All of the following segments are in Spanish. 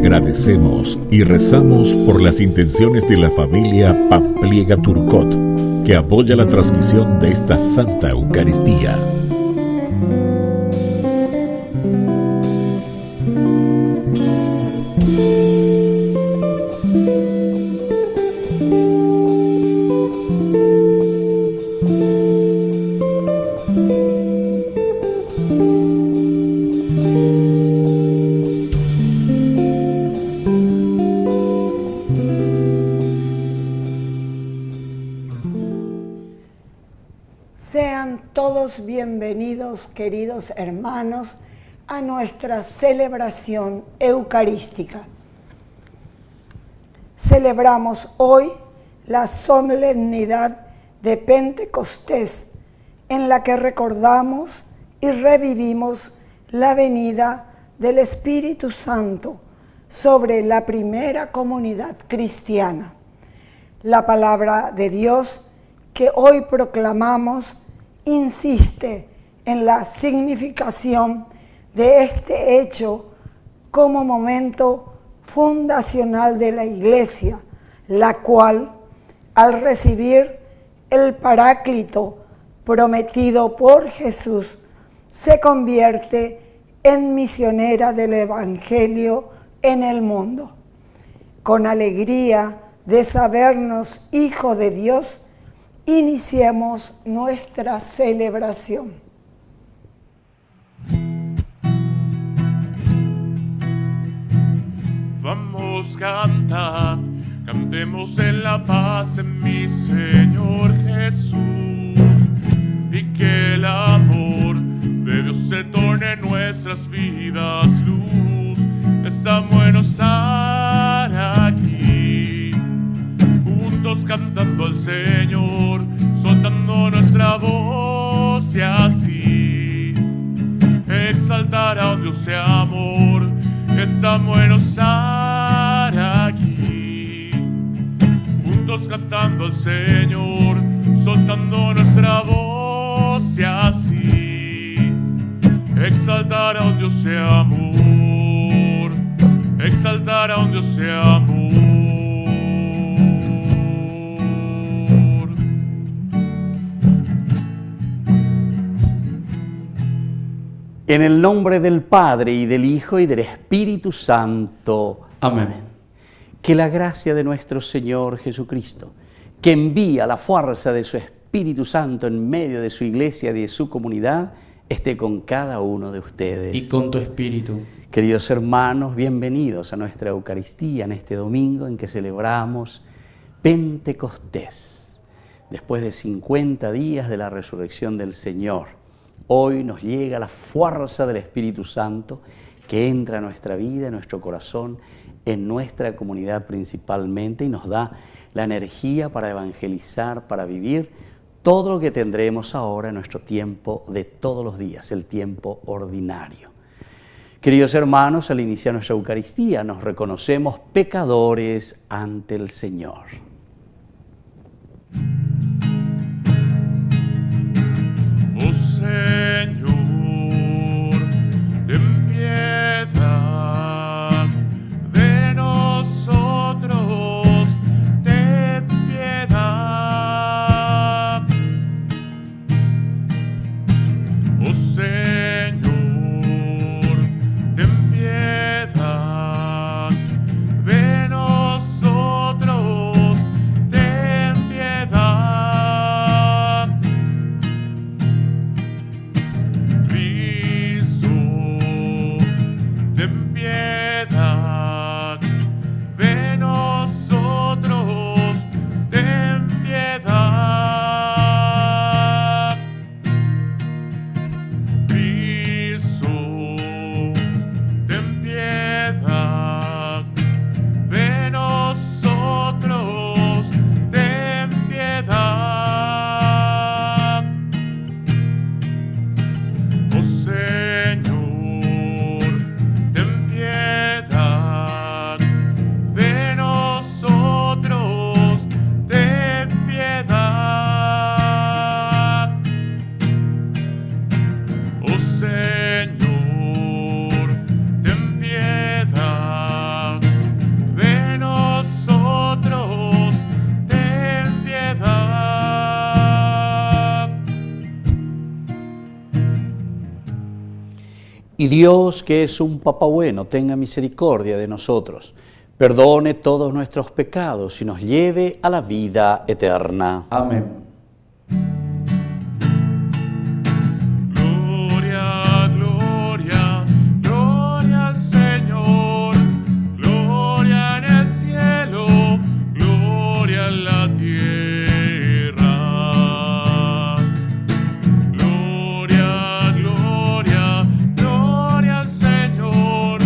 Agradecemos y rezamos por las intenciones de la familia Pampliega Turcot, que apoya la transmisión de esta Santa Eucaristía. Sean todos bienvenidos, queridos hermanos, a nuestra celebración eucarística. Celebramos hoy la solemnidad de Pentecostés, en la que recordamos y revivimos la venida del Espíritu Santo sobre la primera comunidad cristiana. La palabra de Dios que hoy proclamamos insiste en la significación de este hecho como momento fundacional de la Iglesia, la cual, al recibir el Paráclito prometido por Jesús, se convierte en misionera del Evangelio en el mundo. Con alegría de sabernos hijo de Dios, iniciemos nuestra celebración. Vamos cantar, cantemos en la paz en mi Señor Jesús, y que el amor de Dios se torne en nuestras vidas luz. Estamos en osar aquí, juntos cantando al Señor, soltando nuestra voz y así exaltar a un Dios de amor. Estamos en osar aquí, juntos cantando al Señor, soltando nuestra voz y así exaltar a un Dios de amor, exaltar a un Dios de amor. En el nombre del Padre, y del Hijo, y del Espíritu Santo. Amén. Que la gracia de nuestro Señor Jesucristo, que envía la fuerza de su Espíritu Santo en medio de su iglesia y de su comunidad, esté con cada uno de ustedes. Y con tu espíritu. Queridos hermanos, bienvenidos a nuestra Eucaristía en este domingo en que celebramos Pentecostés. Después de 50 días de la resurrección del Señor, hoy nos llega la fuerza del Espíritu Santo que entra a nuestra vida, en nuestro corazón, en nuestra comunidad principalmente, y nos da la energía para evangelizar, para vivir todo lo que tendremos ahora en nuestro tiempo de todos los días, el tiempo ordinario. Queridos hermanos, al iniciar nuestra Eucaristía nos reconocemos pecadores ante el Señor. Oh Señor, ten piedad de nosotros, ten piedad. Oh Señor, ten piedad de nosotros, Y Dios, que es un Papá bueno, tenga misericordia de nosotros, perdone todos nuestros pecados y nos lleve a la vida eterna. Amén. Gloria, gloria, gloria al Señor, gloria en el cielo, gloria en la tierra. Gloria, gloria, gloria al Señor,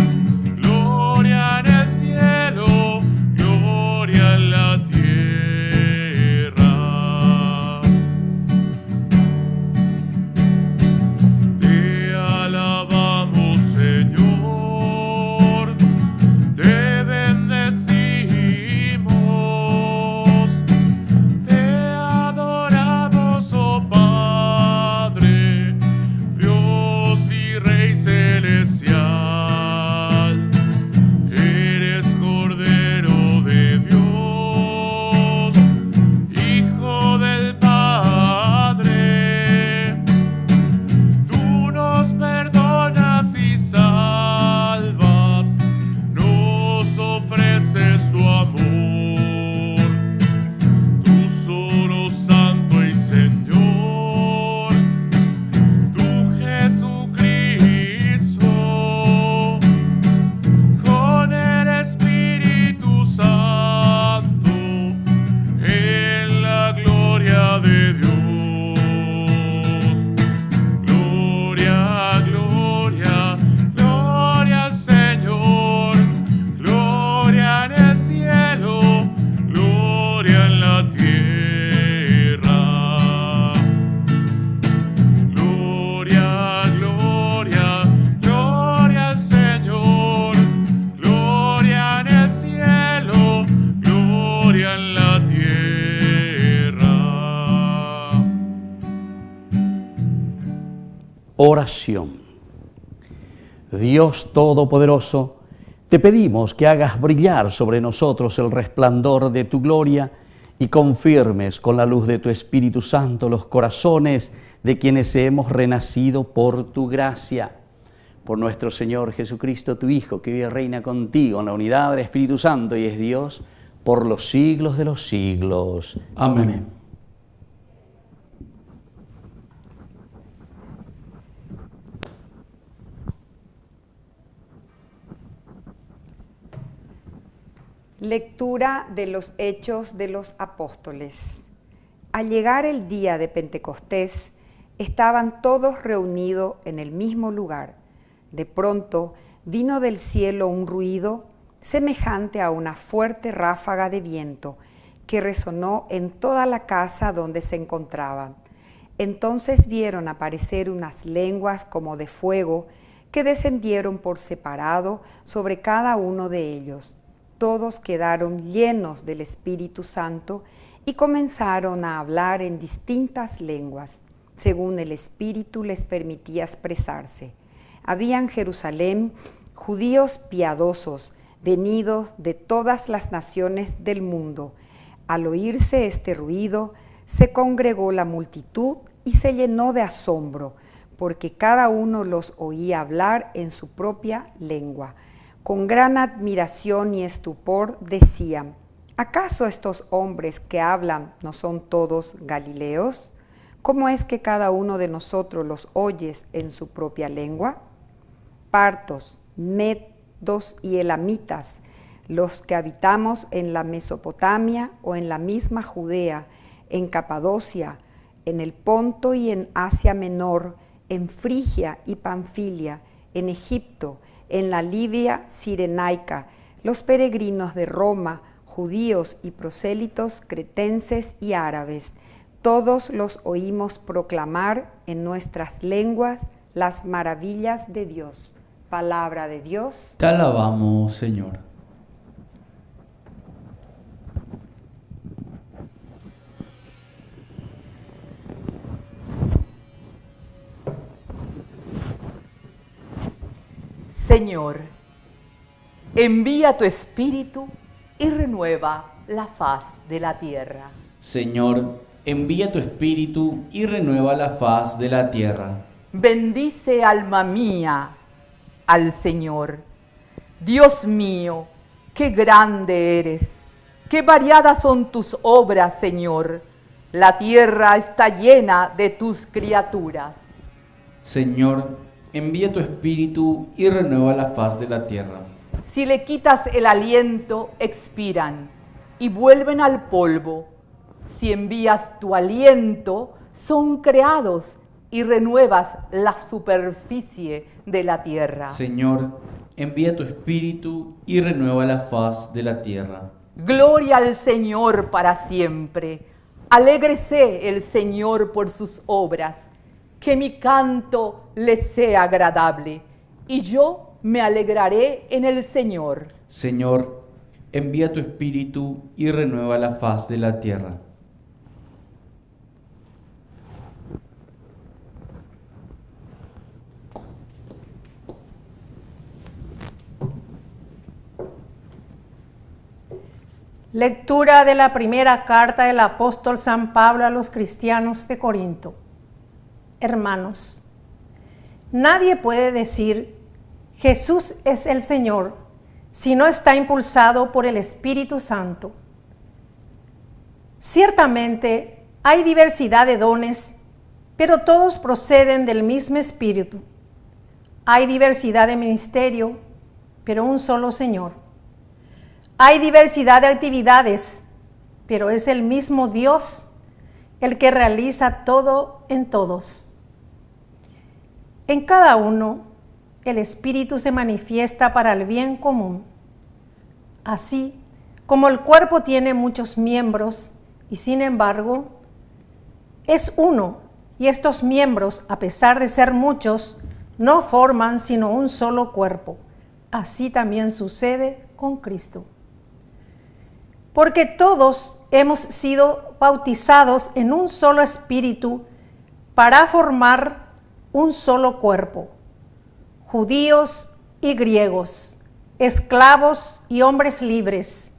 gloria en el cielo, gloria en la tierra. Te alabamos, Señor, te bendecimos, te adoramos, oh Padre, Dios y Rey celestial. Eres Cordero de Dios, Hijo del Padre. Tú nos perdonas y salvas, nos ofreces tu amor. Tú solo Santo y Señor, tú Jesucristo, con el Espíritu Santo, en la gloria de Dios. Gloria, gloria, gloria al Señor, gloria en el cielo, gloria en la tierra. Gloria, gloria, gloria al Señor, gloria en el cielo, gloria en la tierra. Oración. Dios Todopoderoso, te pedimos que hagas brillar sobre nosotros el resplandor de tu gloria y confirmes con la luz de tu Espíritu Santo los corazones de quienes hemos renacido por tu gracia. Por nuestro Señor Jesucristo, tu Hijo, que vive y reina contigo en la unidad del Espíritu Santo y es Dios por los siglos de los siglos. Amén. Lectura de los Hechos de los Apóstoles. Al llegar el día de Pentecostés, estaban todos reunidos en el mismo lugar. De pronto vino del cielo un ruido semejante a una fuerte ráfaga de viento que resonó en toda la casa donde se encontraban. Entonces vieron aparecer unas lenguas como de fuego que descendieron por separado sobre cada uno de ellos. Todos quedaron llenos del Espíritu Santo y comenzaron a hablar en distintas lenguas, según el Espíritu les permitía expresarse. Había en Jerusalén judíos piadosos, venidos de todas las naciones del mundo. Al oírse este ruido, se congregó la multitud y se llenó de asombro, porque cada uno los oía hablar en su propia lengua. Con gran admiración y estupor decían: ¿acaso estos hombres que hablan no son todos galileos? ¿Cómo es que cada uno de nosotros los oyes en su propia lengua? Partos, medos y elamitas, los que habitamos en la Mesopotamia o en la misma Judea, en Capadocia, en el Ponto y en Asia Menor, en Frigia y Panfilia, en Egipto, en la Libia cirenaica, los peregrinos de Roma, judíos y prosélitos, cretenses y árabes, todos los oímos proclamar en nuestras lenguas las maravillas de Dios. Palabra de Dios. Te alabamos, Señor. Señor, envía tu Espíritu y renueva la faz de la tierra. Señor, envía tu Espíritu y renueva la faz de la tierra. Bendice, alma mía, al Señor. Dios mío, qué grande eres, qué variadas son tus obras, Señor. La tierra está llena de tus criaturas. Señor, envía tu espíritu y renueva la faz de la tierra. Si le quitas el aliento, expiran y vuelven al polvo. Si envías tu aliento, son creados y renuevas la superficie de la tierra. Señor, envía tu espíritu y renueva la faz de la tierra. Gloria al Señor para siempre. Alégrese el Señor por sus obras. Que mi canto le sea agradable, y yo me alegraré en el Señor. Señor, envía tu espíritu y renueva la faz de la tierra. Lectura de la primera carta del apóstol San Pablo a los cristianos de Corinto. Hermanos, nadie puede decir Jesús es el Señor si no está impulsado por el Espíritu Santo. Ciertamente hay diversidad de dones, pero todos proceden del mismo Espíritu. Hay diversidad de ministerio, pero un solo Señor. Hay diversidad de actividades, pero es el mismo Dios el que realiza todo en todos. En cada uno, el Espíritu se manifiesta para el bien común. Así como el cuerpo tiene muchos miembros y sin embargo es uno, y estos miembros, a pesar de ser muchos, no forman sino un solo cuerpo. Así también sucede con Cristo. Porque todos hemos sido bautizados en un solo espíritu para formar un solo cuerpo, judíos y griegos, esclavos y hombres libres,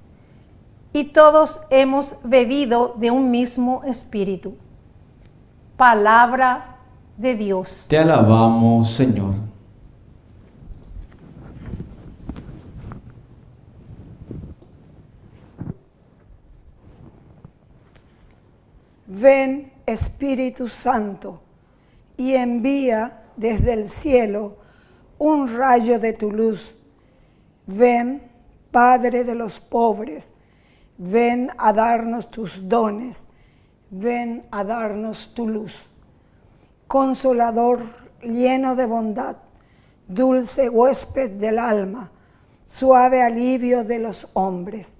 y todos hemos bebido de un mismo espíritu. Palabra de Dios. Te alabamos, Señor. Ven, Espíritu Santo, y envía desde el cielo un rayo de tu luz. Ven, Padre de los pobres, ven a darnos tus dones, ven a darnos tu luz. Consolador, lleno de bondad, dulce huésped del alma, suave alivio de los hombres.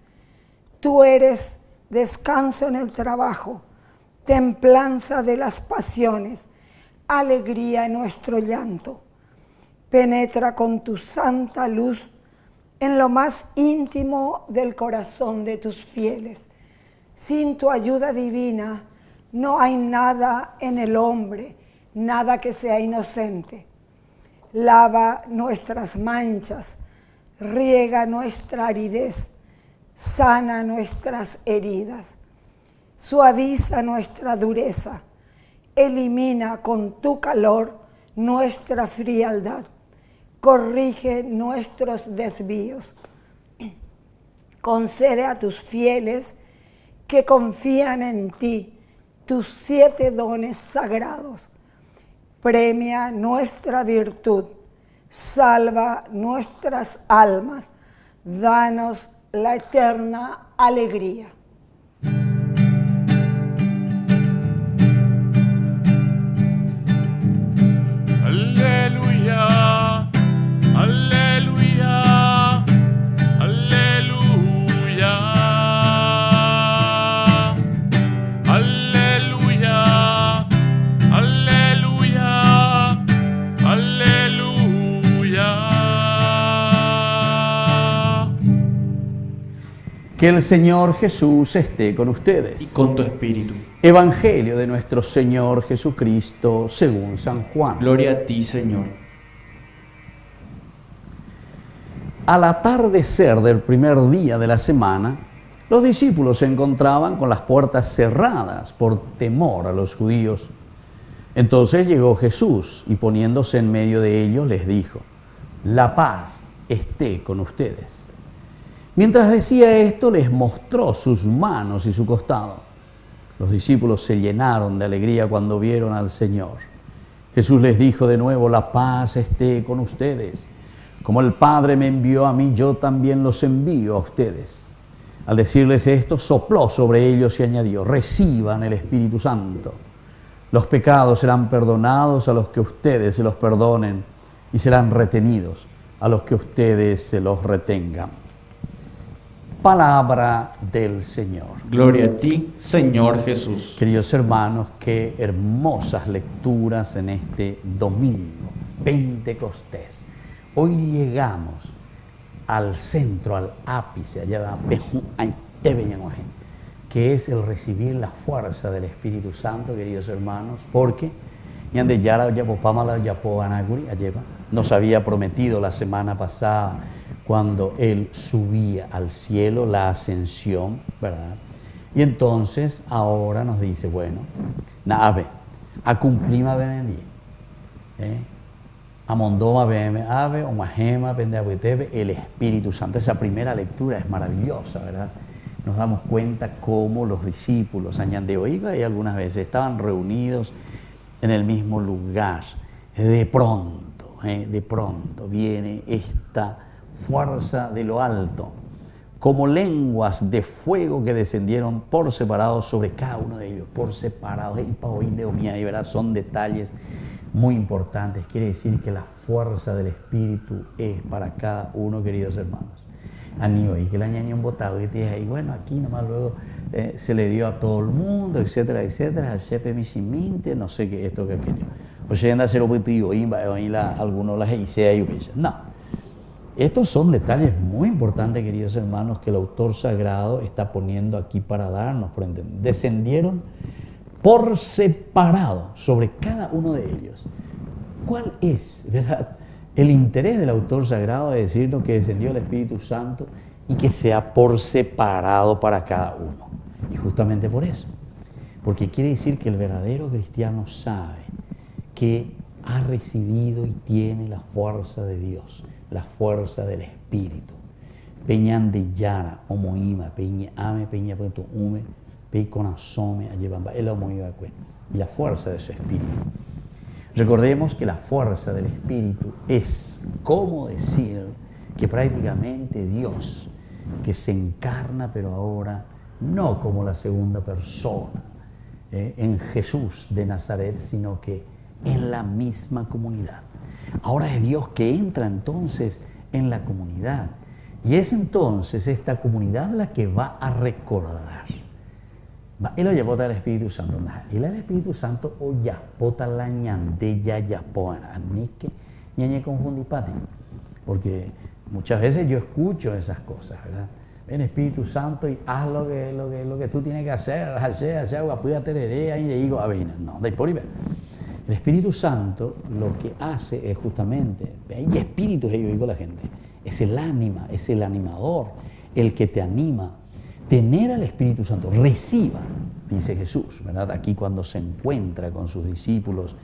Tú eres descanso en el trabajo, templanza de las pasiones, alegría en nuestro llanto. Penetra con tu santa luz en lo más íntimo del corazón de tus fieles. Sin tu ayuda divina no hay nada en el hombre, nada que sea inocente. Lava nuestras manchas, riega nuestra aridez, sana nuestras heridas, suaviza nuestra dureza, elimina con tu calor nuestra frialdad, corrige nuestros desvíos. Concede a tus fieles que confían en ti tus 7 dones sagrados. Premia nuestra virtud, salva nuestras almas, danos la eterna alegría. Aleluya, aleluya, aleluya, aleluya, aleluya, aleluya. Que el Señor Jesús esté con ustedes. Y con tu espíritu. Evangelio de nuestro Señor Jesucristo según San Juan. Gloria a ti, Señor. Al atardecer del primer día de la semana, los discípulos se encontraban con las puertas cerradas por temor a los judíos. Entonces llegó Jesús y poniéndose en medio de ellos les dijo: la paz esté con ustedes. Mientras decía esto, les mostró sus manos y su costado. Los discípulos se llenaron de alegría cuando vieron al Señor. Jesús les dijo de nuevo: la paz esté con ustedes. Como el Padre me envió a mí, yo también los envío a ustedes. Al decirles esto, sopló sobre ellos y añadió: reciban el Espíritu Santo. Los pecados serán perdonados a los que ustedes se los perdonen, y serán retenidos a los que ustedes se los retengan. Palabra del Señor. Gloria a ti, Señor Jesús. Queridos hermanos, qué hermosas lecturas en este domingo, Pentecostés. Hoy llegamos al centro, al ápice, allá que es el recibir la fuerza del Espíritu Santo, queridos hermanos, porque nos había prometido la semana pasada, cuando Él subía al cielo, la ascensión, ¿verdad? Y entonces ahora nos dice, bueno, a cumplir a mondoma beme ave o majema pendeabutebe el Espíritu Santo. Esa primera lectura es maravillosa, ¿verdad? Nos damos cuenta cómo los discípulos añade oiga y algunas veces estaban reunidos en el mismo lugar. De pronto viene esta fuerza de lo alto, como lenguas de fuego que descendieron por separado sobre cada uno de ellos, por separado. Y verás, son detalles muy importantes. Quiere decir que la fuerza del Espíritu es para cada uno, queridos hermanos. Y que la ñaña un botado y bueno, aquí nomás luego se le dio a todo el mundo, etcétera, etcétera, no sé qué, esto que aquello. O sea, anda a ser objetivo, algunos las hice y no. Estos son detalles muy importantes, queridos hermanos, que el autor sagrado está poniendo aquí para darnos por entender. Descendieron por separado sobre cada uno de ellos. ¿Cuál es, verdad, el interés del autor sagrado de decirnos que descendió el Espíritu Santo y que sea por separado para cada uno? Y justamente por eso, porque quiere decir que el verdadero cristiano sabe que ha recibido y tiene la fuerza de Dios, la fuerza del Espíritu. Peñan de Yara, Omoima, Peña Ame, Peña Punto Ume, Peiconasome, Ayebamba, el Omoima, y la fuerza de su Espíritu. Recordemos que la fuerza del Espíritu es como decir que prácticamente Dios, que se encarna, pero ahora no como la segunda persona en Jesús de Nazaret, sino que en la misma comunidad. Ahora es Dios que entra entonces en la comunidad. Y es entonces esta comunidad la que va a recordar. Él lo llevó al Espíritu Santo. Y el Espíritu Santo o ya pota la ñande ya anique ñañe confundipate. Porque muchas veces yo escucho esas cosas, ¿verdad? Ven Espíritu Santo y haz lo que tú tienes que hacer, y le digo, no, de por ahí. El Espíritu Santo lo que hace es justamente, hay espíritus, yo digo la gente, es el ánima, es el animador, el que te anima. Tener al Espíritu Santo, reciba, dice Jesús, ¿verdad? Aquí cuando se encuentra con sus discípulos,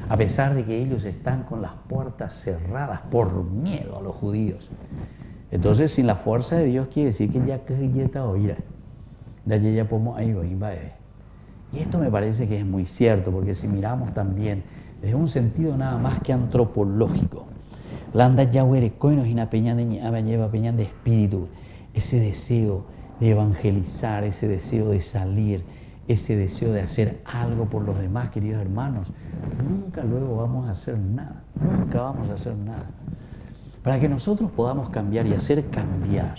a pesar de que ellos están con las puertas cerradas por miedo a los judíos. Entonces, sin la fuerza de Dios quiere decir que ya está oída. De allí ya podemos ahí va. Y esto me parece que es muy cierto, porque si miramos también desde un sentido nada más que antropológico, landa ya coinos y peña de espíritu, ese deseo de evangelizar, ese deseo de salir, ese deseo de hacer algo por los demás, queridos hermanos, nunca luego vamos a hacer nada, nunca vamos a hacer nada. Para que nosotros podamos cambiar y hacer cambiar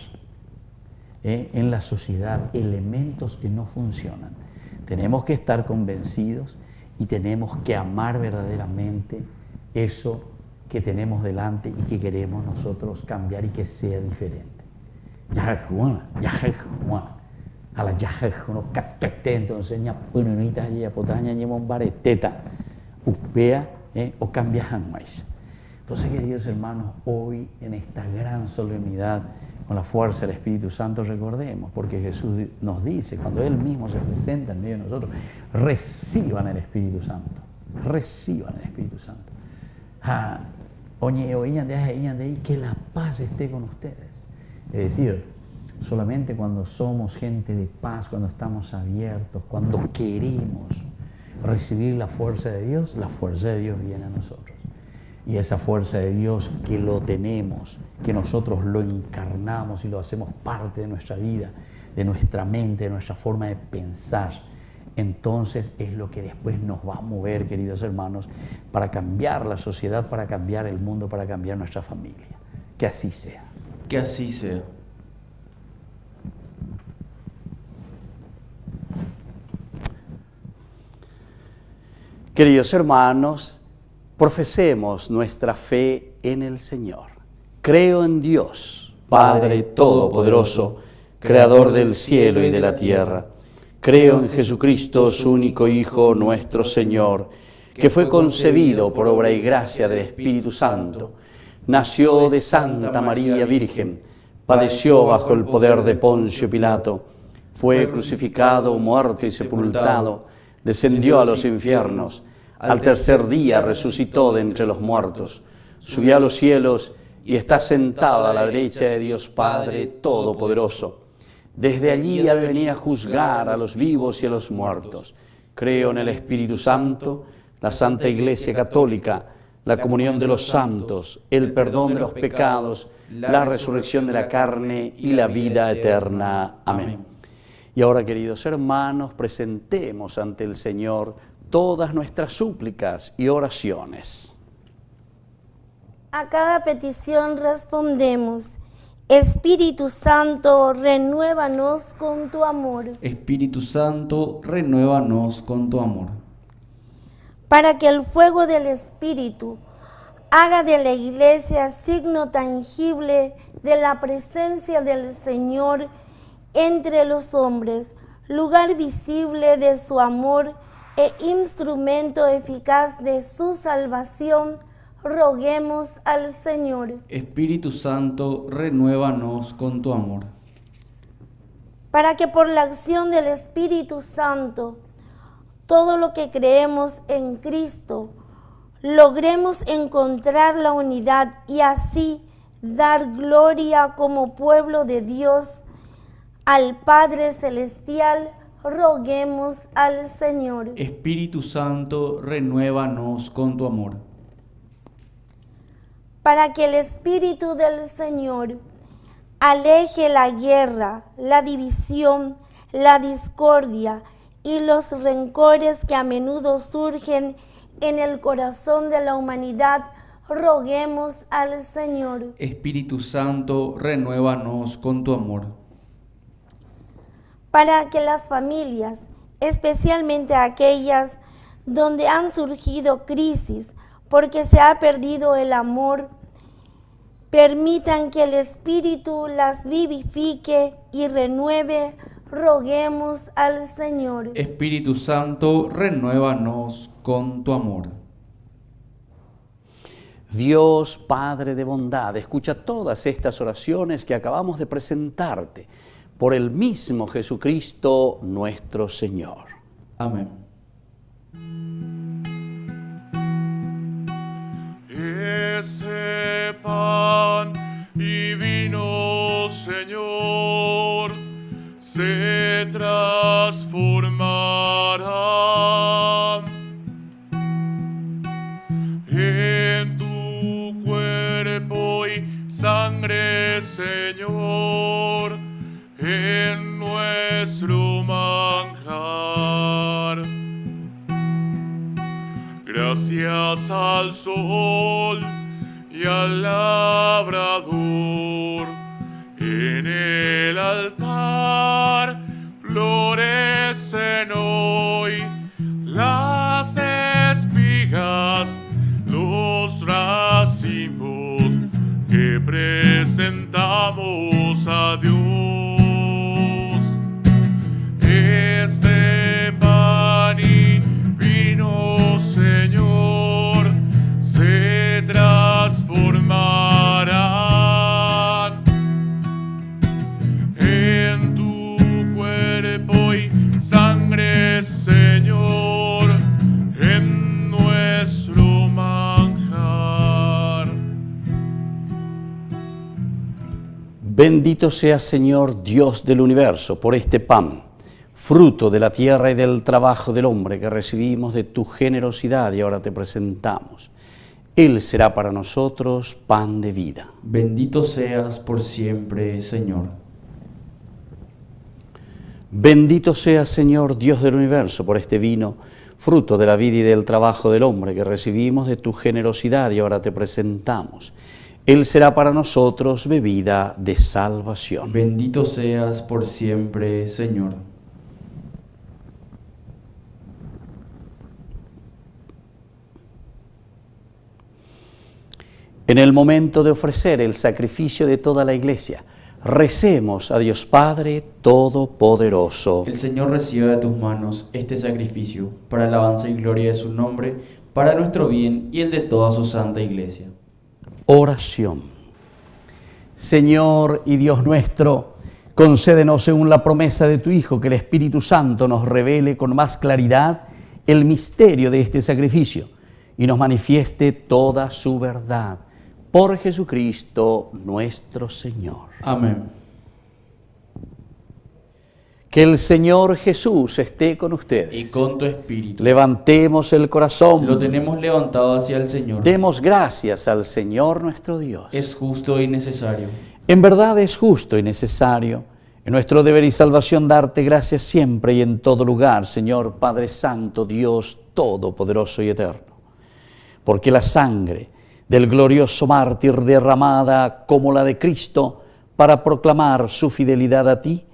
en la sociedad elementos que no funcionan, tenemos que estar convencidos y tenemos que amar verdaderamente eso que tenemos delante y que queremos nosotros cambiar y que sea diferente. A la uno capte entonces ña pununitas y apotaña ñemon bareteta upea o cambian más. Entonces, queridos hermanos, hoy en esta gran solemnidad con la fuerza del Espíritu Santo recordemos, porque Jesús nos dice, cuando Él mismo se presenta en medio de nosotros, reciban el Espíritu Santo, reciban el Espíritu Santo. que la paz esté con ustedes. Es decir, solamente cuando somos gente de paz, cuando estamos abiertos, cuando queremos recibir la fuerza de Dios viene a nosotros. Y esa fuerza de Dios que lo tenemos, que nosotros lo encarnamos y lo hacemos parte de nuestra vida, de nuestra mente, de nuestra forma de pensar, entonces es lo que después nos va a mover, queridos hermanos, para cambiar la sociedad, para cambiar el mundo, para cambiar nuestra familia. Que así sea. Que así sea. Queridos hermanos, profesemos nuestra fe en el Señor. Creo en Dios, Padre Todopoderoso, Creador del cielo y de la tierra. Creo en Jesucristo, su único Hijo, nuestro Señor, que fue concebido por obra y gracia del Espíritu Santo. Nació de Santa María Virgen, padeció bajo el poder de Poncio Pilato, fue crucificado, muerto y sepultado, descendió a los infiernos, al tercer día resucitó de entre los muertos, subió a los cielos y está sentado a la derecha de Dios Padre Todopoderoso. Desde allí ha de venir a juzgar a los vivos y a los muertos. Creo en el Espíritu Santo, la Santa Iglesia Católica, la comunión de los santos, el perdón de los pecados, la resurrección de la carne y la vida eterna. Amén. Y ahora, queridos hermanos, presentemos ante el Señor todas nuestras súplicas y oraciones. A cada petición respondemos: Espíritu Santo, renuévanos con tu amor. Espíritu Santo, renuévanos con tu amor. Para que el fuego del Espíritu haga de la Iglesia signo tangible de la presencia del Señor entre los hombres, lugar visible de su amor e instrumento eficaz de su salvación, roguemos al Señor. Espíritu Santo, renuévanos con tu amor. Para que por la acción del Espíritu Santo, todo lo que creemos en Cristo, logremos encontrar la unidad y así dar gloria como pueblo de Dios al Padre Celestial, roguemos al Señor. Espíritu Santo, renuévanos con tu amor. Para que el Espíritu del Señor aleje la guerra, la división, la discordia y los rencores que a menudo surgen en el corazón de la humanidad, roguemos al Señor. Espíritu Santo, renuévanos con tu amor. Para que las familias, especialmente aquellas donde han surgido crisis porque se ha perdido el amor, permitan que el Espíritu las vivifique y renueve, roguemos al Señor. Espíritu Santo, renuévanos con tu amor. Dios, Padre de bondad, escucha todas estas oraciones que acabamos de presentarte por el mismo Jesucristo nuestro Señor. Amén. Ese pan y vino, Señor, se transformarán en tu cuerpo y sangre, Señor, en nuestro manjar. Gracias al sol y al labrador, en el altar florecen hoy las espigas, los racimos que presentamos a Dios. Este pan y vino, Señor, se transformarán en tu cuerpo y sangre, Señor, en nuestro manjar. Bendito sea, Señor, Dios del universo, por este pan, fruto de la tierra y del trabajo del hombre que recibimos de tu generosidad y ahora te presentamos. Él será para nosotros pan de vida. Bendito seas por siempre, Señor. Bendito sea, Señor, Dios del universo, por este vino, fruto de la vida y del trabajo del hombre que recibimos de tu generosidad y ahora te presentamos. Él será para nosotros bebida de salvación. Bendito seas por siempre, Señor. En el momento de ofrecer el sacrificio de toda la Iglesia, recemos a Dios Padre Todopoderoso. El Señor reciba de tus manos este sacrificio para alabanza y gloria de su nombre, para nuestro bien y el de toda su santa Iglesia. Oración. Señor y Dios nuestro, concédenos según la promesa de tu Hijo que el Espíritu Santo nos revele con más claridad el misterio de este sacrificio y nos manifieste toda su verdad. Por Jesucristo nuestro Señor. Amén. Que el Señor Jesús esté con ustedes. Y con tu espíritu. Levantemos el corazón. Lo tenemos levantado hacia el Señor. Demos gracias al Señor nuestro Dios. Es justo y necesario. En verdad es justo y necesario, en nuestro deber y salvación, darte gracias siempre y en todo lugar, Señor Padre Santo, Dios Todopoderoso y Eterno. Porque la sangre del glorioso mártir derramada como la de Cristo para proclamar su fidelidad a ti,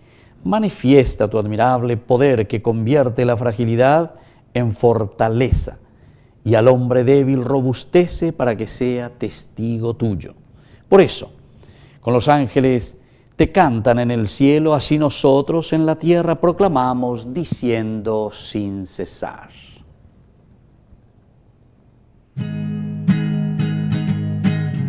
manifiesta tu admirable poder que convierte la fragilidad en fortaleza y al hombre débil robustece para que sea testigo tuyo. Por eso, con los ángeles te cantan en el cielo, así nosotros en la tierra proclamamos diciendo sin cesar.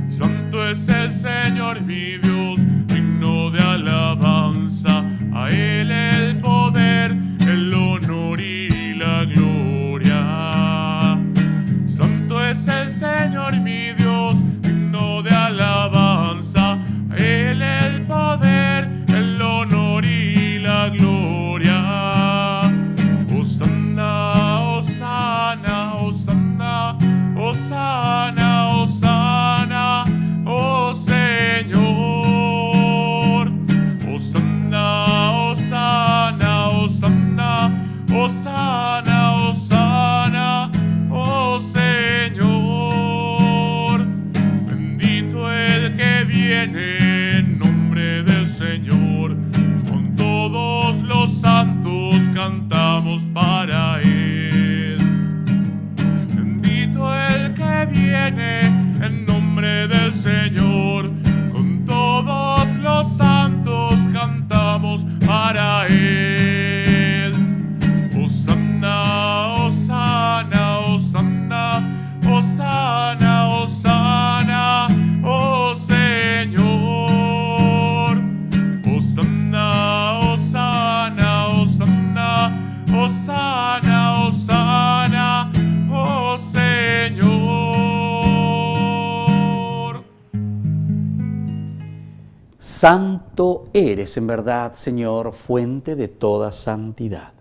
Santo es el Señor mi Dios, digno de alabanza, a Él el poder, el honor y la gloria. Santo es el Señor mi Dios, digno de alabanza, a Él el poder, el honor y la gloria. Hosanna, Hosanna, Hosanna, Hosanna, Hosanna, oh Señor. Hosanna, Hosanna, Hosanna, Hosanna, Hosanna, oh Señor. Bendito el que viene en nombre del Señor. Con todos los santos cantamos para Él. Bendito el que viene en nombre del Señor. Con todos los santos cantamos para Él. Hosanna, Hosanna, Hosanna, Hosanna, Hosanna, oh Señor. Hosanna, Hosanna, Hosanna, Hosanna, Hosanna, oh Señor. Santo eres en verdad, Señor, fuente de toda santidad.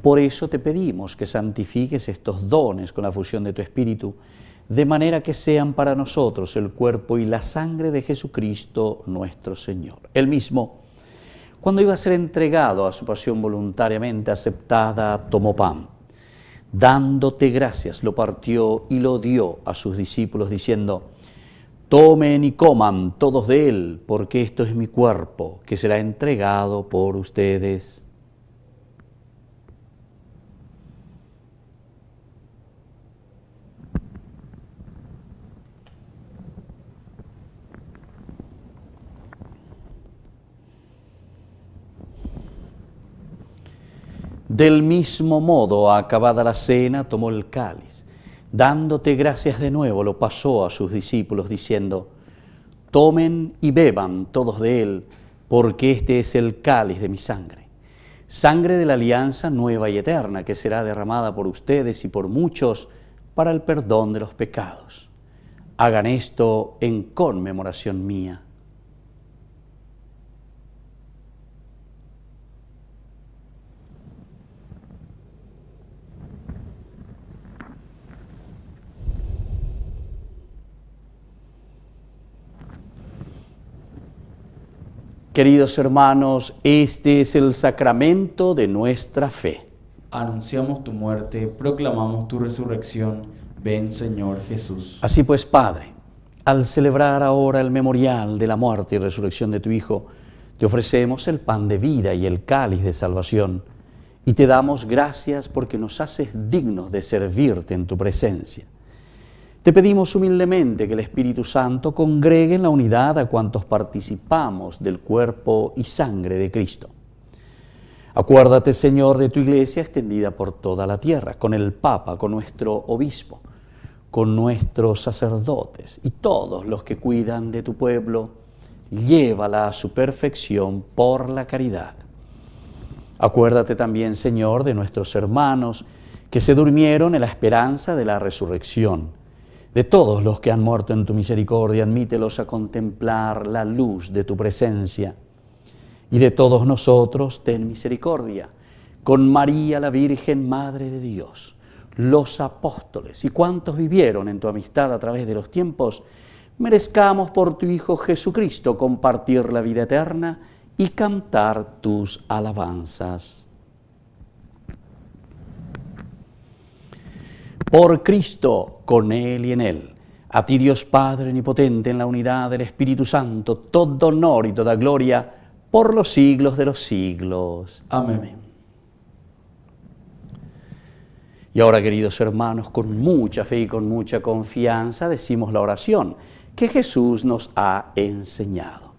Por eso te pedimos que santifiques estos dones con la fusión de tu Espíritu, de manera que sean para nosotros el cuerpo y la sangre de Jesucristo nuestro Señor. Él mismo, cuando iba a ser entregado a su pasión voluntariamente aceptada, tomó pan. Dándote gracias, lo partió y lo dio a sus discípulos, diciendo: tomen y coman todos de él, porque esto es mi cuerpo, que será entregado por ustedes. Del mismo modo, acabada la cena, tomó el cáliz. Dándote gracias de nuevo, lo pasó a sus discípulos, diciendo: tomen y beban todos de él, porque este es el cáliz de mi sangre. Sangre de la alianza nueva y eterna, que será derramada por ustedes y por muchos para el perdón de los pecados. Hagan esto en conmemoración mía. Queridos hermanos, este es el sacramento de nuestra fe. Anunciamos tu muerte, proclamamos tu resurrección. Ven, Señor Jesús. Así pues, Padre, al celebrar ahora el memorial de la muerte y resurrección de tu Hijo, te ofrecemos el pan de vida y el cáliz de salvación, y te damos gracias porque nos haces dignos de servirte en tu presencia. Te pedimos humildemente que el Espíritu Santo congregue en la unidad a cuantos participamos del cuerpo y sangre de Cristo. Acuérdate, Señor, de tu Iglesia extendida por toda la tierra, con el Papa, con nuestro obispo, con nuestros sacerdotes y todos los que cuidan de tu pueblo. Llévala a su perfección por la caridad. Acuérdate también, Señor, de nuestros hermanos que se durmieron en la esperanza de la resurrección. De todos los que han muerto en tu misericordia, admítelos a contemplar la luz de tu presencia. Y de todos nosotros, ten misericordia, con María la Virgen, Madre de Dios, los apóstoles y cuantos vivieron en tu amistad a través de los tiempos, merezcamos por tu Hijo Jesucristo compartir la vida eterna y cantar tus alabanzas. Por Cristo, con Él y en Él, a ti Dios Padre omnipotente, en la unidad del Espíritu Santo, todo honor y toda gloria, por los siglos de los siglos. Amén. Y ahora, queridos hermanos, con mucha fe y con mucha confianza, decimos la oración que Jesús nos ha enseñado.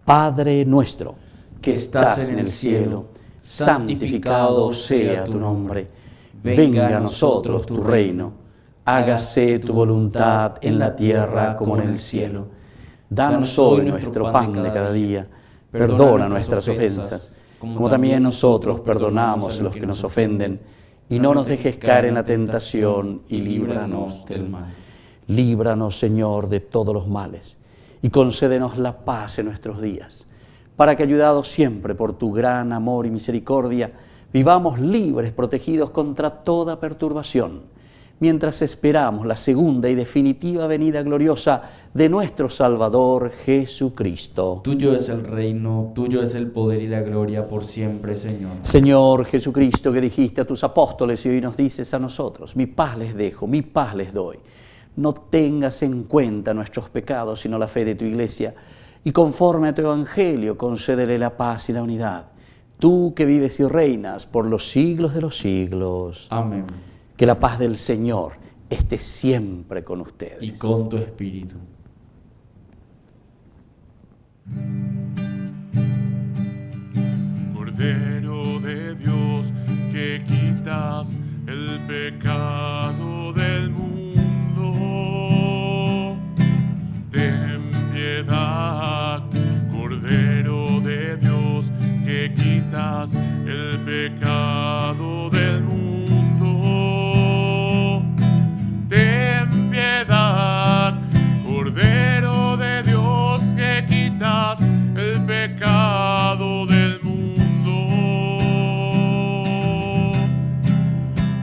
Padre nuestro, que estás en el cielo, santificado sea tu nombre. Venga a nosotros tu reino, hágase tu voluntad en la tierra como en el cielo. Danos hoy nuestro pan de cada día, perdona nuestras ofensas, como también nosotros perdonamos a los que nos ofenden, y no nos dejes caer en la tentación, y líbranos del mal. Líbranos, Señor, de todos los males, y concédenos la paz en nuestros días, para que, ayudados siempre por tu gran amor y misericordia, vivamos libres, protegidos contra toda perturbación, mientras esperamos la segunda y definitiva venida gloriosa de nuestro Salvador Jesucristo. Tuyo es el reino, tuyo es el poder y la gloria por siempre, Señor. Señor Jesucristo, que dijiste a tus apóstoles y hoy nos dices a nosotros, mi paz les dejo, mi paz les doy. No tengas en cuenta nuestros pecados, sino la fe de tu Iglesia, y conforme a tu Evangelio, concédele la paz y la unidad. Tú que vives y reinas por los siglos de los siglos. Amén. Que la paz del Señor esté siempre con ustedes. Y con tu espíritu. Cordero de Dios, que quitas el pecado del mundo, ten piedad. Cordero de Dios, que quitas el pecado del mundo, ten piedad. Cordero de Dios, que quitas el pecado del mundo,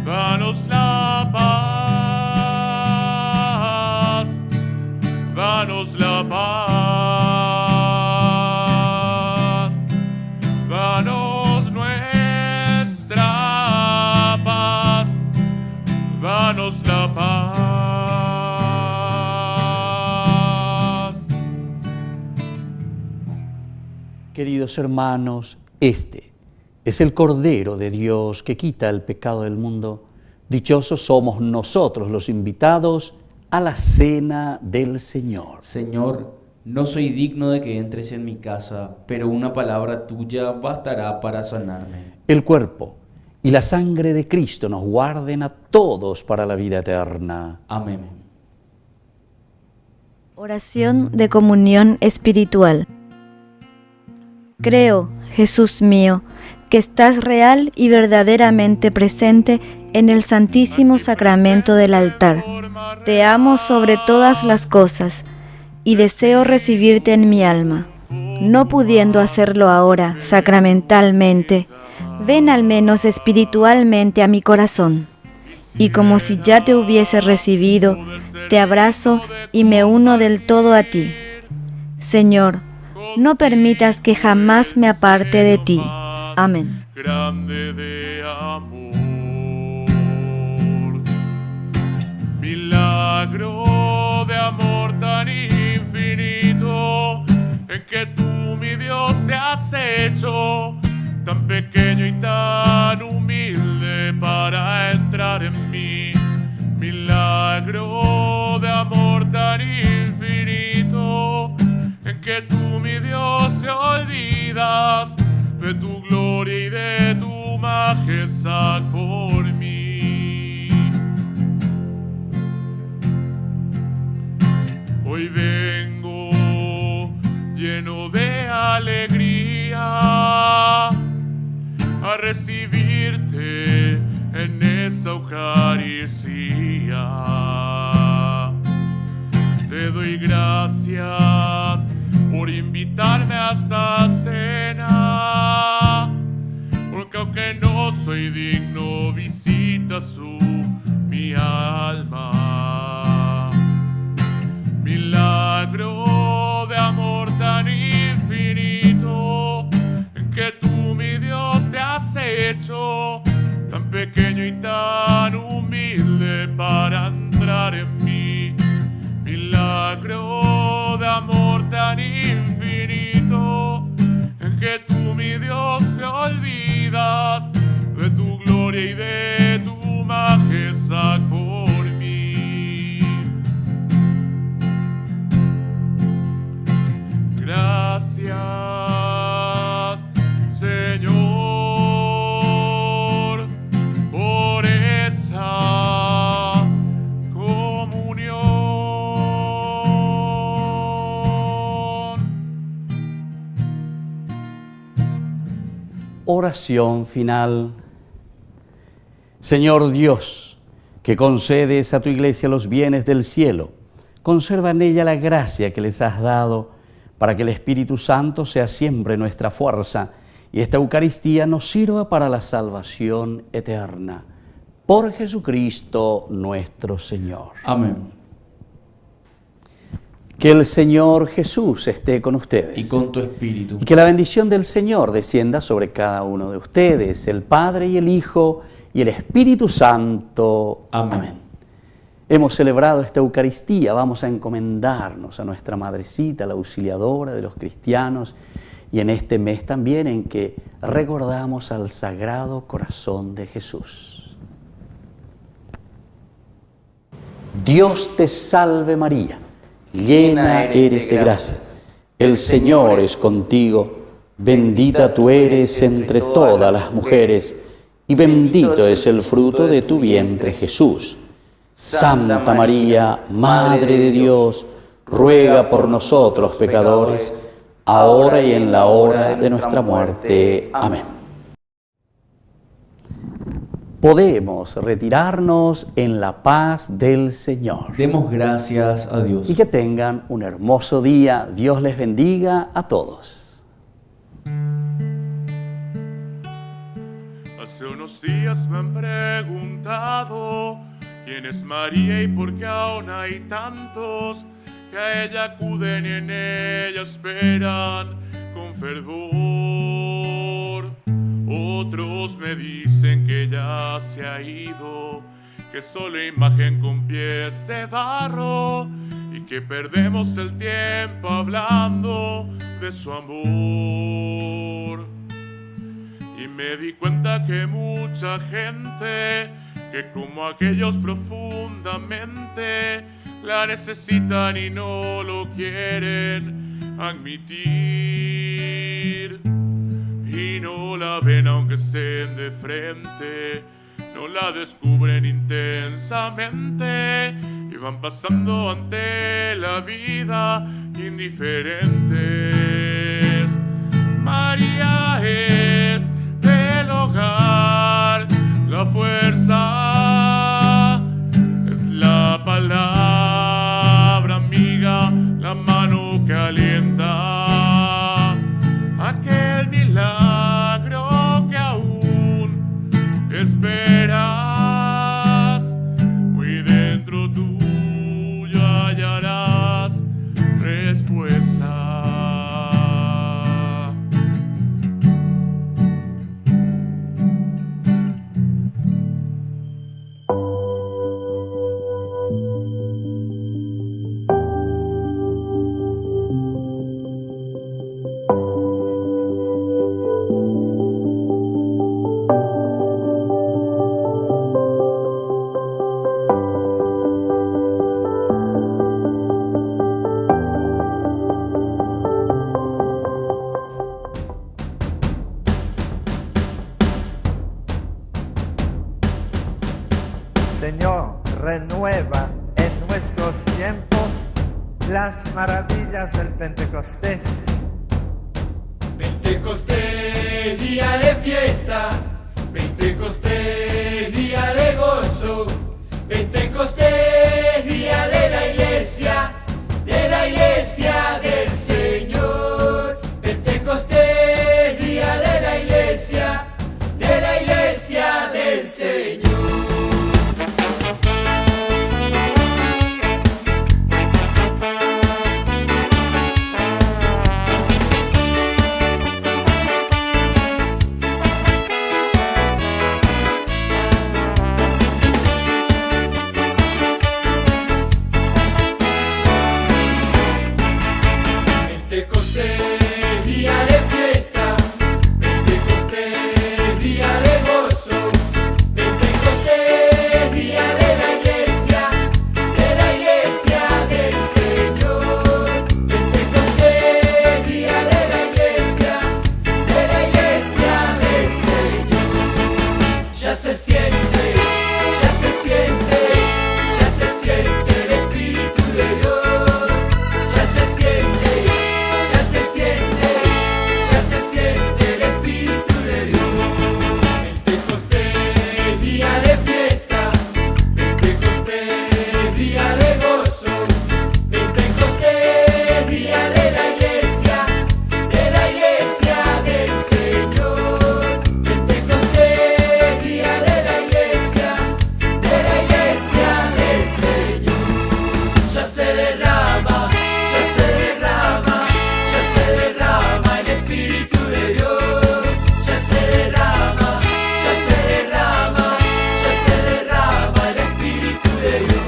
danos la paz, danos la paz. Danos nuestra paz, danos la paz. Queridos hermanos, este es el Cordero de Dios que quita el pecado del mundo. Dichosos somos nosotros los invitados a la cena del Señor. Señor, no soy digno de que entres en mi casa, pero una palabra tuya bastará para sanarme. El cuerpo y la sangre de Cristo nos guarden a todos para la vida eterna. Amén. Oración de comunión espiritual. Creo, Jesús mío, que estás real y verdaderamente presente en el Santísimo Sacramento del altar. Te amo sobre todas las cosas y deseo recibirte en mi alma. No pudiendo hacerlo ahora sacramentalmente, ven al menos espiritualmente a mi corazón. Y como si ya te hubiese recibido, te abrazo y me uno del todo a ti. Señor, no permitas que jamás me aparte de ti. Amén. Grande de amor, milagro de amor tan infinito, en que tú, mi Dios, te has hecho tan pequeño y tan humilde para entrar en mí. Milagro de amor tan infinito, en que tú, mi Dios, te olvidas de tu gloria y de tu majestad por mí. Hoy vengo lleno de alegría a recibirte en esta Eucaristía. Te doy gracias por invitarme a esta cena, porque aunque no soy digno, visitas tú mi alma. Milagro de amor tan infinito, en que tú, mi Dios, te has hecho tan pequeño y tan humilde para entrar en mí. Milagro de amor tan infinito, en que tú, mi Dios, te olvidas de tu gloria y de tu majestad por mí. Gracias, Señor, por esa comunión. Oración final. Señor Dios, que concedes a tu iglesia los bienes del cielo, conserva en ella la gracia que les has dado, para que el Espíritu Santo sea siempre nuestra fuerza y esta Eucaristía nos sirva para la salvación eterna. Por Jesucristo nuestro Señor. Amén. Que el Señor Jesús esté con ustedes. Y con tu espíritu. Y que la bendición del Señor descienda sobre cada uno de ustedes, el Padre y el Hijo y el Espíritu Santo. Amén. Hemos celebrado esta Eucaristía, vamos a encomendarnos a nuestra Madrecita, la auxiliadora de los cristianos, y en este mes también en que recordamos al Sagrado Corazón de Jesús. Dios te salve María, llena eres de gracia, el Señor es contigo, bendita tú eres entre todas las mujeres, y bendito es el fruto de tu vientre Jesús. Santa María, Madre de Dios, ruega por nosotros pecadores, ahora y en la hora de nuestra muerte. Amén. Podemos retirarnos en la paz del Señor. Demos gracias a Dios. Y que tengan un hermoso día. Dios les bendiga a todos. Hace unos días me han preguntado quién es María y por qué aún hay tantos que a ella acuden y en ella esperan con fervor. Otros me dicen que ya se ha ido, que es solo imagen con pies de barro y que perdemos el tiempo hablando de su amor. Y me di cuenta que mucha gente que como aquellos profundamente la necesitan y no lo quieren admitir. Y no la ven aunque estén de frente, no la descubren intensamente y van pasando ante la vida indiferentes. María es del hogar la fuerza, es la palabra amiga, la mano que alienta, aquel milagro que aún esperas, muy dentro tuyo hallarás respuesta. Señor renueva en nuestros tiempos las maravillas del Pentecostés. Pentecostés, día de fiesta, Pentecostés, día de gozo, Pentecostés, día de la iglesia del Señor. Pentecostés, día de la iglesia del Señor. Pentecostés, día de fiesta, Pentecostés, día de gozo, Pentecostés, día de la iglesia del Señor. Pentecostés, día de la iglesia del Señor. Ya se siente, ya se siente, ya se siente el Espíritu de Dios. Ya se siente, ya se siente, ya se siente el Espíritu de Dios. Pentecostés, día de fiesta, Pentecostés, día de gozo, Pentecostés, día de la iglesia del Señor. Pentecostés, día de la iglesia del Señor. Ya se derrama, ya se derrama, ya se derrama el Espíritu de Dios. Ya se derrama, ya se derrama, ya se derrama el Espíritu de Dios.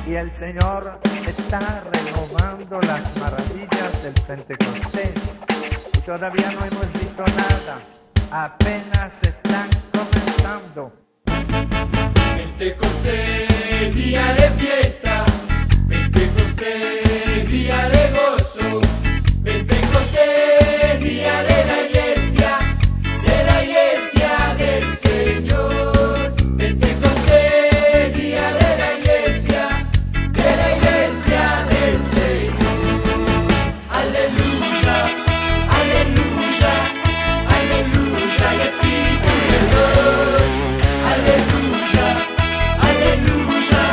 Y el Señor está renovando las maravillas del Pentecostés. Y todavía no hemos visto nada. Apenas están comenzando. Pentecostés, día de fiesta, Pentecostés, día de gozo, Pentecostés, día de la iglesia del Señor. Pentecostés, día de la iglesia del Señor. Aleluya, aleluya, aleluya, el Espíritu de Dios. Aleluya, aleluya,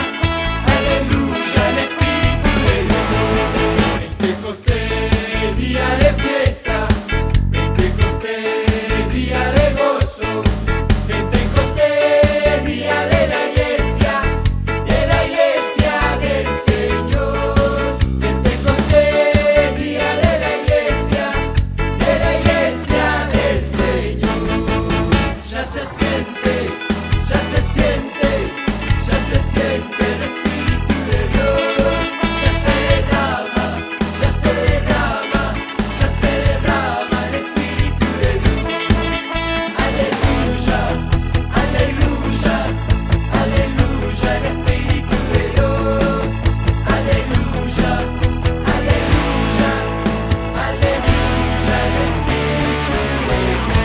aleluya, el Espíritu de Dios. Pentecostés, día de fiesta, Pentecostés, día de gozo, Pentecostés, día de la iglesia del Señor. Pentecostés, día de la iglesia del Señor. Ya se siente, ya se siente, ya se siente el Espíritu de Dios. Ya se derrama, ya se derrama, ya se derrama el Espíritu de Dios. Aleluya, aleluya, aleluya, el Espíritu de Dios. Aleluya, aleluya, aleluya, el Espíritu de Dios.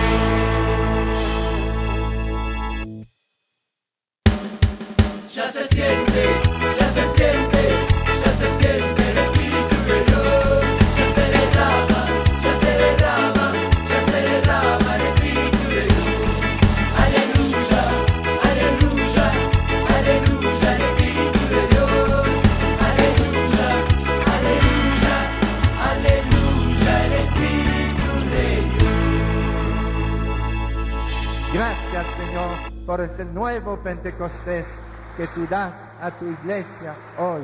Ya se siente, ya se siente, ya se siente el Espíritu de Dios. Ya se derrama, ya se derrama, ya se derrama el Espíritu de Dios. Aleluya, aleluya, aleluya, el Espíritu de Dios. Aleluya, aleluya, aleluya, el Espíritu de Dios. Gracias, Señor, por ese nuevo Pentecostés que tú das a tu iglesia hoy.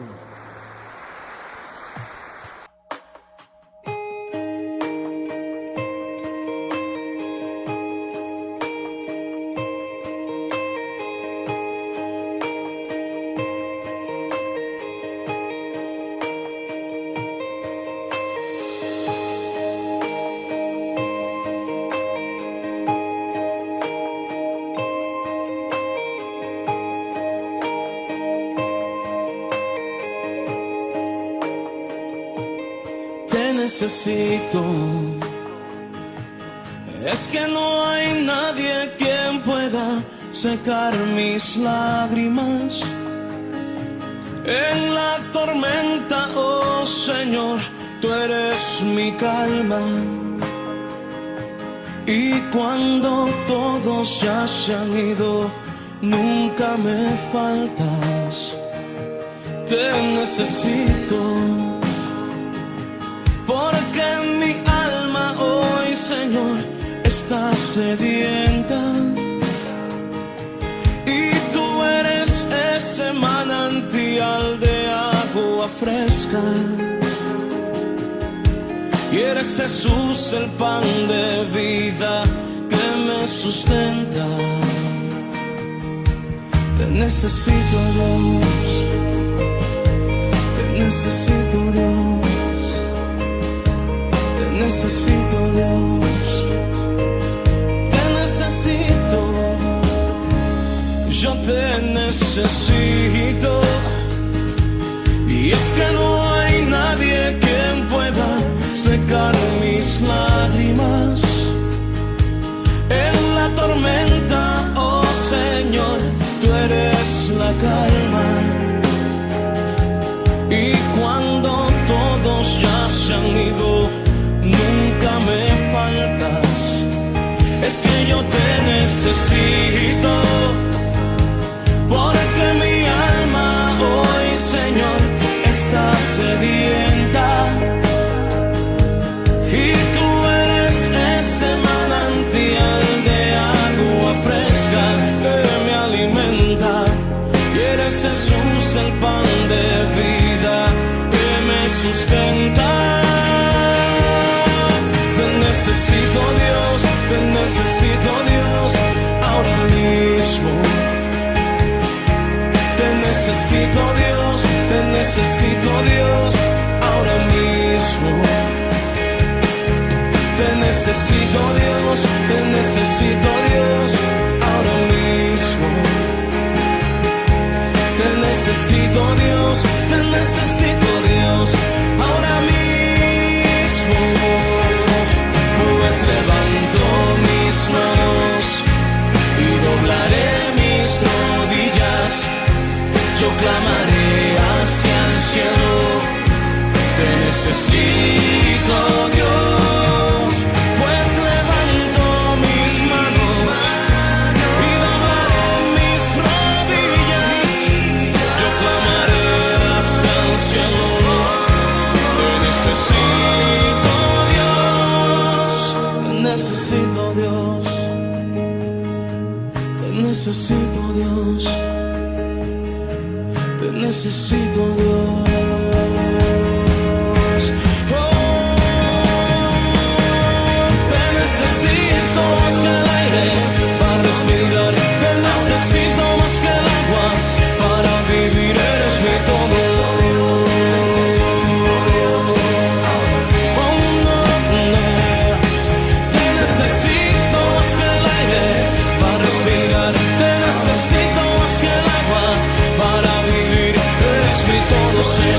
necesito. Es que no hay nadie quien pueda secar mis lágrimas. En la tormenta, oh Señor, tú eres mi calma. Y cuando todos ya se han ido, nunca me faltas. Te necesito, porque mi alma hoy, Señor, está sedienta. Y tú eres ese manantial de agua fresca. Y eres Jesús el pan de vida que me sustenta. Te necesito, Dios. Te necesito, Dios. Te necesito, Dios. Te necesito. Yo te necesito. Y es que no hay nadie quien pueda secar mis lágrimas. En la tormenta, oh Señor, tú eres la calma. Y cuando todos ya se han ido, nunca me faltas. Es que yo te necesito, porque mi alma hoy, Señor, está sedienta. Y tú eres ese manantial de agua fresca que me alimenta. Y eres Jesús el pan de vida que me sustenta. Te necesito, Dios, te necesito, Dios, ahora mismo. Te necesito, Dios, te necesito, Dios, ahora mismo. Te necesito, Dios, te necesito, Dios, ahora mismo. Te necesito, Dios, te necesito, Dios, ahora mismo. Pues levanto mis manos y doblaré mis rodillas. Yo clamaré hacia el cielo. Te necesito, Dios. Pues levanto mis manos y doblaré mis rodillas. Yo clamaré hacia el cielo. Te necesito, Dios. Te necesito, Dios. Te necesito, Dios. Te necesito, Dios. Más que el aire para respirar, te necesito más que el agua para vivir, eres mi todo. Oh, no, no. Te necesito más que el aire para respirar, te necesito más que el agua para vivir, eres mi todo, Señor.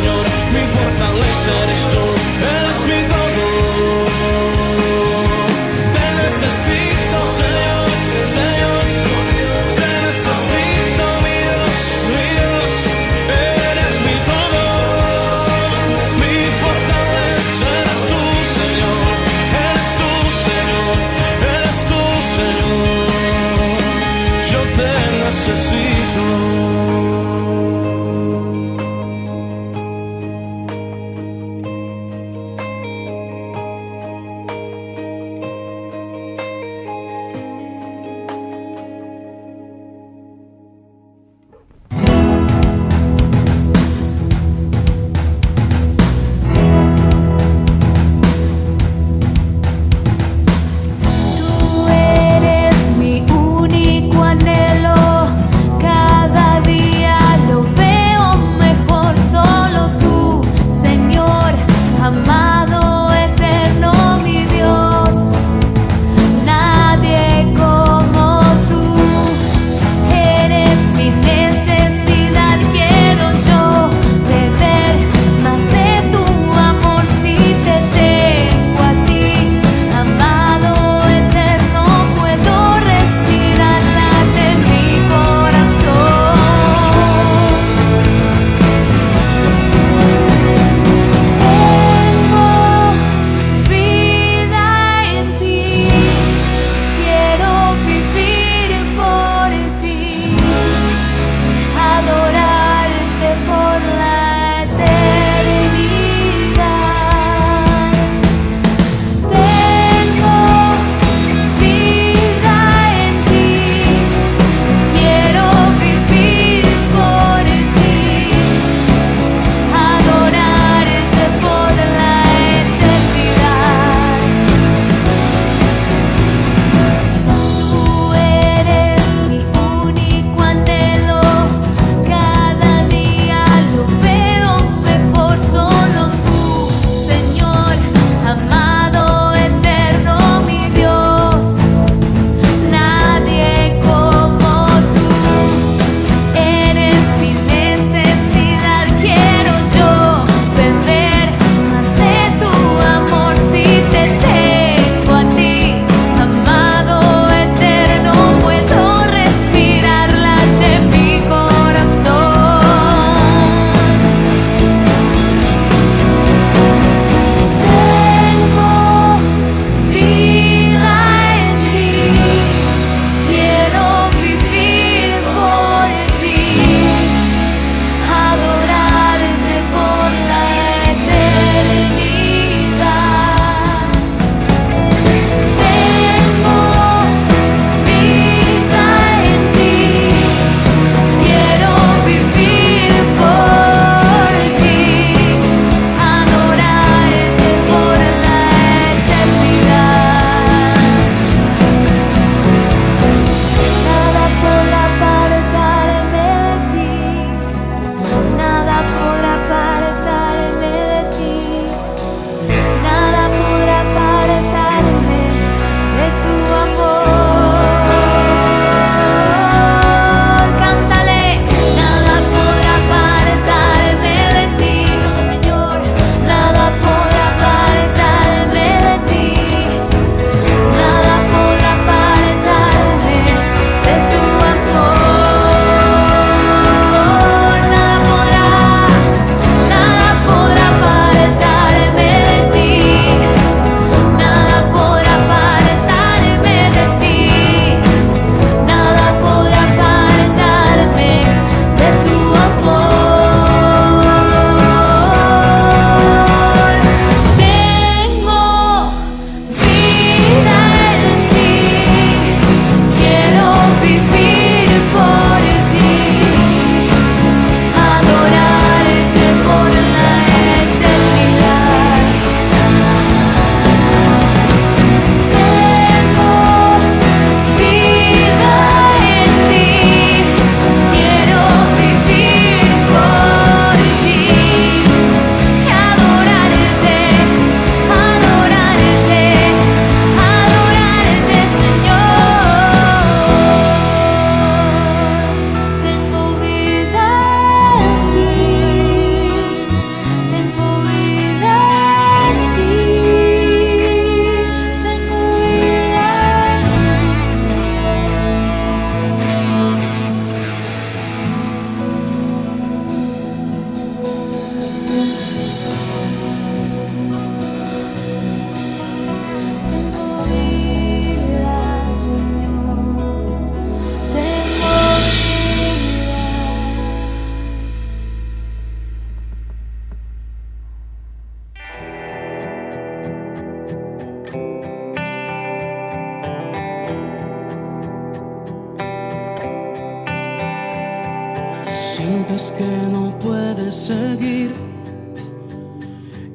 Sientes que no puedes seguir,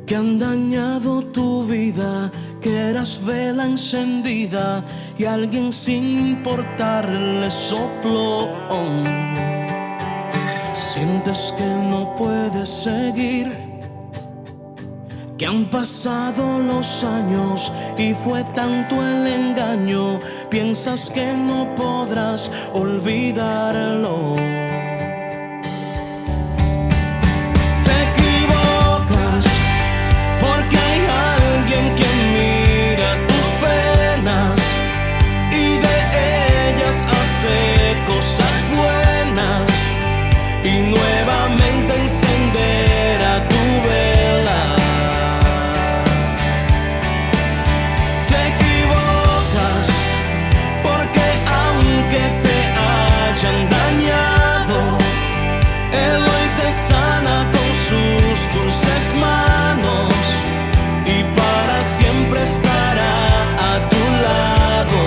que han dañado tu vida, que eras vela encendida y alguien sin importarle sopló. Sientes que no puedes seguir, que han pasado los años y fue tanto el engaño, piensas que no podrás olvidarlo. Te equivocas porque hay alguien que mira tus penas y de ellas hace cosas buenas y nuevamente encenderá tu vela. Te equivocas porque aunque te hayan dañado, Él hoy te sana con sus dulces manos y para siempre estará a tu lado.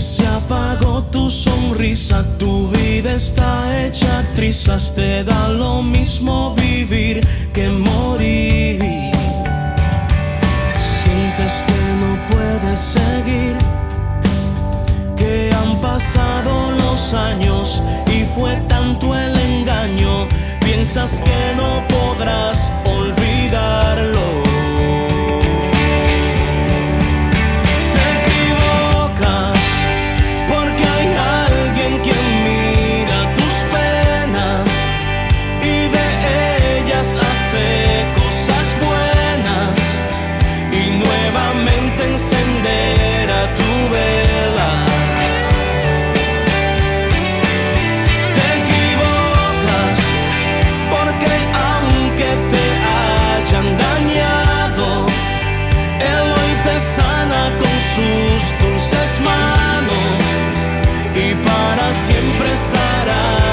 Se apagó tu sonrisa, tu vida está hecha trizas, te da lo mismo vivir que morir. Sientes que no puedes seguir, que han pasado los años y fue tanto el engaño, piensas que no podrás olvidarlo. Cosas buenas y nuevamente encenderá tu vela. Te equivocas porque aunque te hayan dañado, Él hoy te sana con sus dulces manos y para siempre estará